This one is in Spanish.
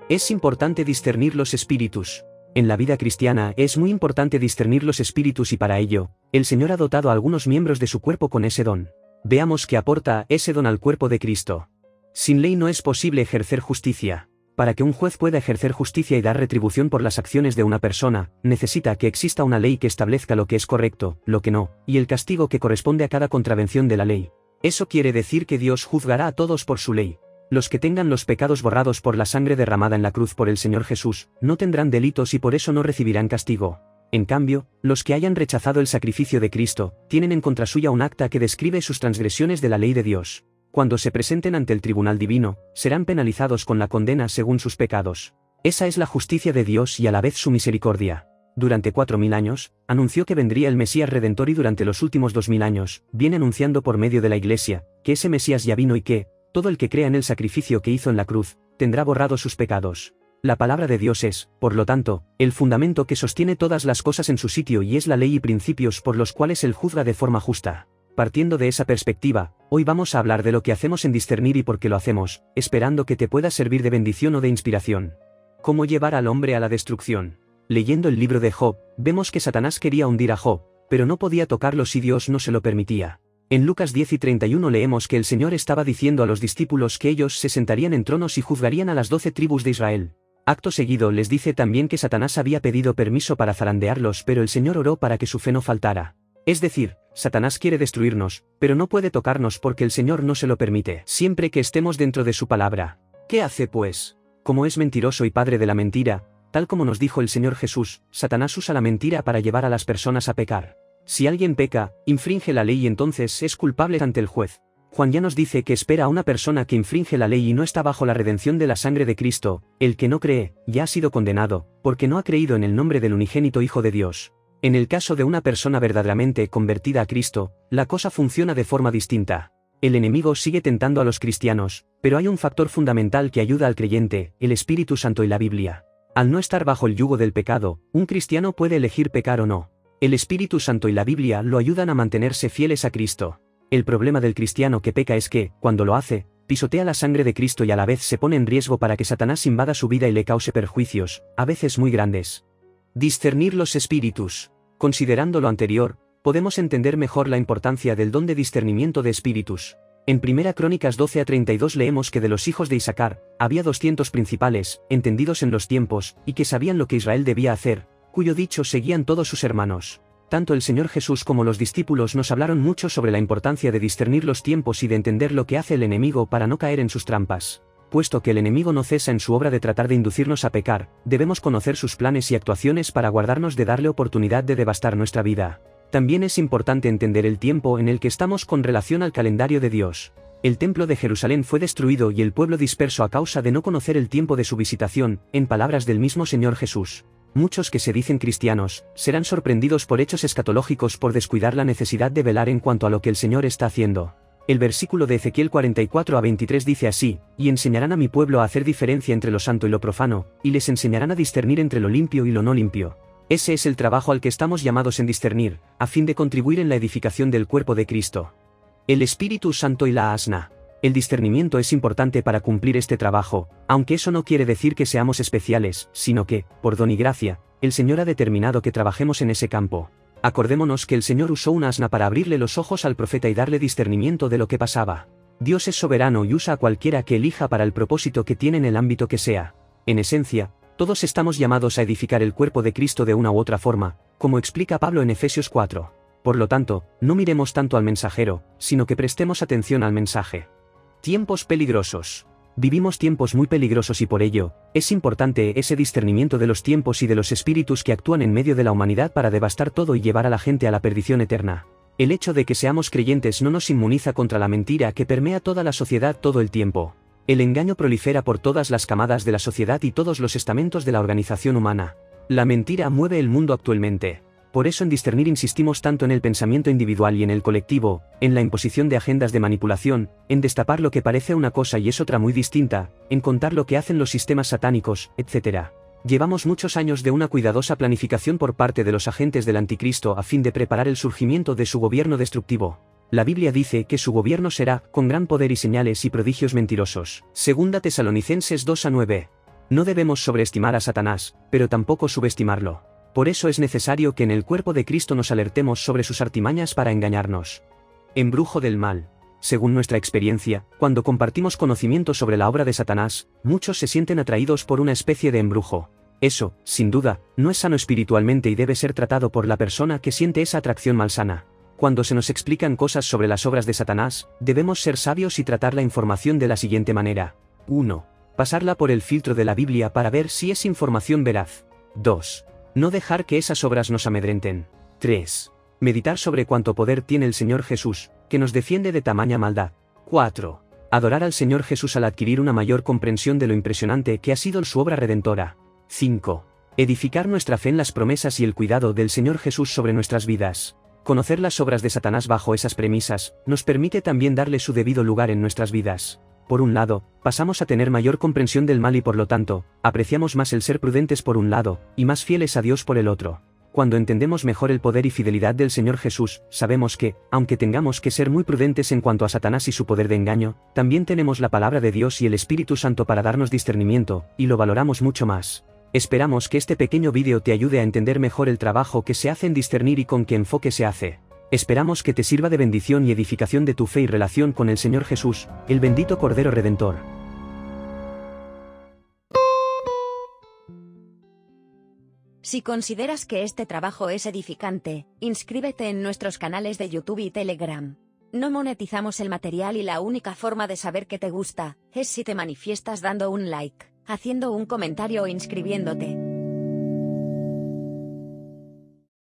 Es importante discernir los espíritus. En la vida cristiana es muy importante discernir los espíritus y para ello, el Señor ha dotado a algunos miembros de su cuerpo con ese don. Veamos qué aporta ese don al cuerpo de Cristo. Sin ley no es posible ejercer justicia. Para que un juez pueda ejercer justicia y dar retribución por las acciones de una persona, necesita que exista una ley que establezca lo que es correcto, lo que no, y el castigo que corresponde a cada contravención de la ley. Eso quiere decir que Dios juzgará a todos por su ley. Los que tengan los pecados borrados por la sangre derramada en la cruz por el Señor Jesús, no tendrán delitos y por eso no recibirán castigo. En cambio, los que hayan rechazado el sacrificio de Cristo, tienen en contra suya un acta que describe sus transgresiones de la ley de Dios. Cuando se presenten ante el tribunal divino, serán penalizados con la condena según sus pecados. Esa es la justicia de Dios y a la vez su misericordia. Durante 4000 años, anunció que vendría el Mesías Redentor y durante los últimos 2000 años, viene anunciando por medio de la Iglesia, que ese Mesías ya vino y que, todo el que crea en el sacrificio que hizo en la cruz, tendrá borrados sus pecados. La palabra de Dios es, por lo tanto, el fundamento que sostiene todas las cosas en su sitio y es la ley y principios por los cuales Él juzga de forma justa. Partiendo de esa perspectiva, hoy vamos a hablar de lo que hacemos en discernir y por qué lo hacemos, esperando que te pueda servir de bendición o de inspiración. ¿Cómo llevar al hombre a la destrucción? Leyendo el libro de Job, vemos que Satanás quería hundir a Job, pero no podía tocarlo si Dios no se lo permitía. En Lucas 10 y 31 leemos que el Señor estaba diciendo a los discípulos que ellos se sentarían en tronos y juzgarían a las 12 tribus de Israel. Acto seguido les dice también que Satanás había pedido permiso para zarandearlos, pero el Señor oró para que su fe no faltara. Es decir, Satanás quiere destruirnos, pero no puede tocarnos porque el Señor no se lo permite, siempre que estemos dentro de su palabra. ¿Qué hace pues? Como es mentiroso y padre de la mentira, tal como nos dijo el Señor Jesús, Satanás usa la mentira para llevar a las personas a pecar. Si alguien peca, infringe la ley y entonces es culpable ante el juez. Juan ya nos dice que espera a una persona que infringe la ley y no está bajo la redención de la sangre de Cristo. El que no cree, ya ha sido condenado, porque no ha creído en el nombre del unigénito Hijo de Dios. En el caso de una persona verdaderamente convertida a Cristo, la cosa funciona de forma distinta. El enemigo sigue tentando a los cristianos, pero hay un factor fundamental que ayuda al creyente, el Espíritu Santo y la Biblia. Al no estar bajo el yugo del pecado, un cristiano puede elegir pecar o no. El Espíritu Santo y la Biblia lo ayudan a mantenerse fieles a Cristo. El problema del cristiano que peca es que, cuando lo hace, pisotea la sangre de Cristo y a la vez se pone en riesgo para que Satanás invada su vida y le cause perjuicios, a veces muy grandes. Discernir los espíritus. Considerando lo anterior, podemos entender mejor la importancia del don de discernimiento de espíritus. En 1 Crónicas 12 a 32 leemos que de los hijos de Isacar, había 200 principales, entendidos en los tiempos, y que sabían lo que Israel debía hacer, cuyo dicho seguían todos sus hermanos. Tanto el Señor Jesús como los discípulos nos hablaron mucho sobre la importancia de discernir los tiempos y de entender lo que hace el enemigo para no caer en sus trampas. Puesto que el enemigo no cesa en su obra de tratar de inducirnos a pecar, debemos conocer sus planes y actuaciones para guardarnos de darle oportunidad de devastar nuestra vida. También es importante entender el tiempo en el que estamos con relación al calendario de Dios. El templo de Jerusalén fue destruido y el pueblo disperso a causa de no conocer el tiempo de su visitación, en palabras del mismo Señor Jesús. Muchos que se dicen cristianos, serán sorprendidos por hechos escatológicos por descuidar la necesidad de velar en cuanto a lo que el Señor está haciendo. El versículo de Ezequiel 44 a 23 dice así: y enseñarán a mi pueblo a hacer diferencia entre lo santo y lo profano, y les enseñarán a discernir entre lo limpio y lo no limpio. Ese es el trabajo al que estamos llamados en discernir, a fin de contribuir en la edificación del cuerpo de Cristo. El Espíritu Santo y la asna. El discernimiento es importante para cumplir este trabajo, aunque eso no quiere decir que seamos especiales, sino que, por don y gracia, el Señor ha determinado que trabajemos en ese campo. Acordémonos que el Señor usó una asna para abrirle los ojos al profeta y darle discernimiento de lo que pasaba. Dios es soberano y usa a cualquiera que elija para el propósito que tiene en el ámbito que sea. En esencia, todos estamos llamados a edificar el cuerpo de Cristo de una u otra forma, como explica Pablo en Efesios 4. Por lo tanto, no miremos tanto al mensajero, sino que prestemos atención al mensaje. Tiempos peligrosos. Vivimos tiempos muy peligrosos y por ello, es importante ese discernimiento de los tiempos y de los espíritus que actúan en medio de la humanidad para devastar todo y llevar a la gente a la perdición eterna. El hecho de que seamos creyentes no nos inmuniza contra la mentira que permea toda la sociedad todo el tiempo. El engaño prolifera por todas las camadas de la sociedad y todos los estamentos de la organización humana. La mentira mueve el mundo actualmente. Por eso en discernir insistimos tanto en el pensamiento individual y en el colectivo, en la imposición de agendas de manipulación, en destapar lo que parece una cosa y es otra muy distinta, en contar lo que hacen los sistemas satánicos, etc. Llevamos muchos años de una cuidadosa planificación por parte de los agentes del anticristo a fin de preparar el surgimiento de su gobierno destructivo. La Biblia dice que su gobierno será con gran poder y señales y prodigios mentirosos. 2 Tesalonicenses 2 a 9. No debemos sobreestimar a Satanás, pero tampoco subestimarlo. Por eso es necesario que en el cuerpo de Cristo nos alertemos sobre sus artimañas para engañarnos. Embrujo del mal. Según nuestra experiencia, cuando compartimos conocimiento sobre la obra de Satanás, muchos se sienten atraídos por una especie de embrujo. Eso, sin duda, no es sano espiritualmente y debe ser tratado por la persona que siente esa atracción malsana. Cuando se nos explican cosas sobre las obras de Satanás, debemos ser sabios y tratar la información de la siguiente manera. 1. Pasarla por el filtro de la Biblia para ver si es información veraz. 2. No dejar que esas obras nos amedrenten. 3. Meditar sobre cuánto poder tiene el Señor Jesús, que nos defiende de tamaña maldad. 4. Adorar al Señor Jesús al adquirir una mayor comprensión de lo impresionante que ha sido su obra redentora. 5. Edificar nuestra fe en las promesas y el cuidado del Señor Jesús sobre nuestras vidas. Conocer las obras de Satanás bajo esas premisas, nos permite también darle su debido lugar en nuestras vidas. Por un lado, pasamos a tener mayor comprensión del mal y por lo tanto, apreciamos más el ser prudentes por un lado, y más fieles a Dios por el otro. Cuando entendemos mejor el poder y fidelidad del Señor Jesús, sabemos que, aunque tengamos que ser muy prudentes en cuanto a Satanás y su poder de engaño, también tenemos la palabra de Dios y el Espíritu Santo para darnos discernimiento, y lo valoramos mucho más. Esperamos que este pequeño vídeo te ayude a entender mejor el trabajo que se hace en discernir y con qué enfoque se hace. Esperamos que te sirva de bendición y edificación de tu fe y relación con el Señor Jesús, el bendito Cordero Redentor. Si consideras que este trabajo es edificante, inscríbete en nuestros canales de YouTube y Telegram. No monetizamos el material y la única forma de saber que te gusta, es si te manifiestas dando un like, haciendo un comentario o inscribiéndote.